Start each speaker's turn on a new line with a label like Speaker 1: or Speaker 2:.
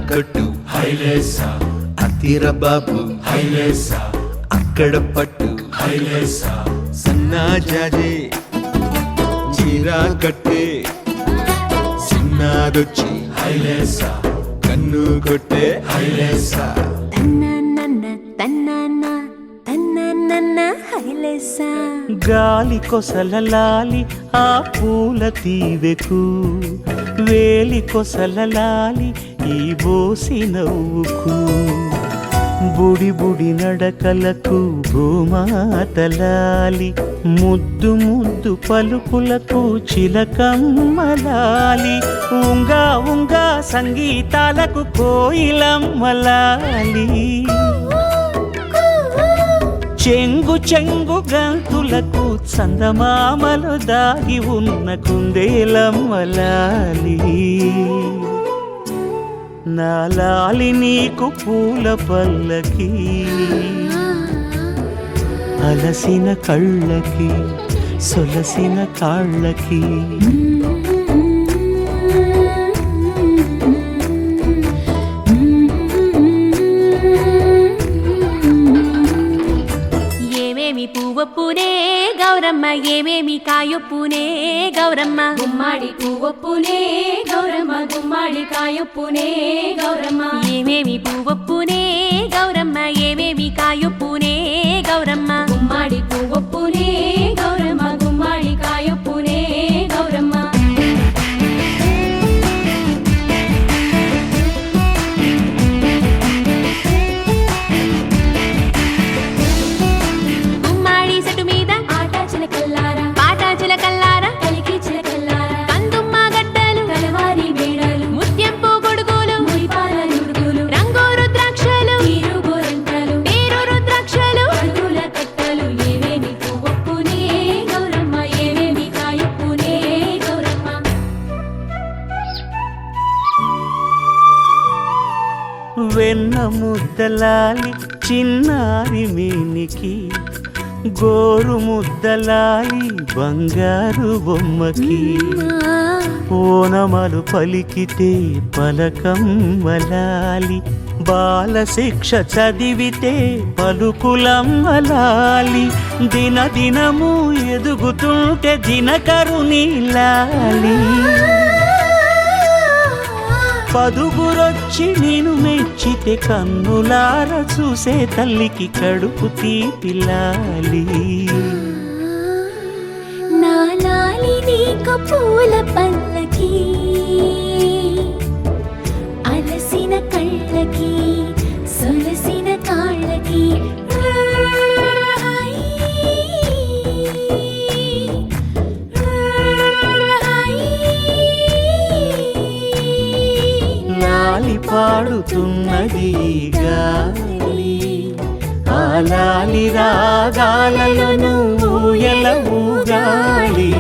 Speaker 1: కట్టు హైలేసా అతిర బాబు హైలేసా అక్కడ పట్టు హైలేసా సన్నా జాజే చీరా కట్టే సిన్నాదొచ్చి హైలేసా కన్ను కొట్టే హైలేసా
Speaker 2: గాలి కొసలలాలి ఆ పూల తీవెకు వేలి కొసలలాలి ఈ బోసి నవ్వుకు బుడి బుడి నడకలకు భూమాతలాలి ముద్దు ముద్దు పలుకులకు చిలకమ్మలాలి ఉంగా ఉంగా సంగీతాలకు కోయిలమ్మలాలి చెంగు చెంగు గంతులకు చందమామలు దాగి ఉన్న కుందేలమ్మలాలి నా లాలి నీకు పూల పల్లకి అలసిన కళ్ళకి సొలసిన కాళ్ళకి
Speaker 3: పువ్వొప్పునే గౌరమ్మ ఏమేమి కాయొప్పునే గౌరమ్మ గుమ్మాడి పువ్వొప్పునే గౌరమ్మ గుమ్మాడి కాయొప్పునే గౌరమ్మ ఏమేమి పువ్వొప్పునే గౌరమ్మ ఏమేమి కాయొప్పునే గౌరమ్మ గుమ్మాడి పువ్వొప్పునే గౌరమ్మ గుమ్మాడి కాయొప్పునే గౌరమ్మ
Speaker 2: వెన్న ముద్దలాలి చిన్నారి మేనికి గోరు ముద్దలాలి బంగారు బొమ్మకి ఓనమలు పలికితే పలకమ్మలాలి బాల శిక్ష చదివితే పలుకులమ్మలాలి దినదినము ఎదుగుతుంటే దినకరుని లాలి పదుగురొచ్చి నేను మెచ్చితే కన్నులార చూసే తల్లికి కడుపు తీపిలాలి
Speaker 3: నా లాలి నీకు పూల పల్లకి అలసిన కళ్ళకి సొలసిన కాళ్ళకి
Speaker 2: పాడుతున్నది గాలి ఆ లాలి రాగాలలో నువ్వు ఎలా ఊగాలి.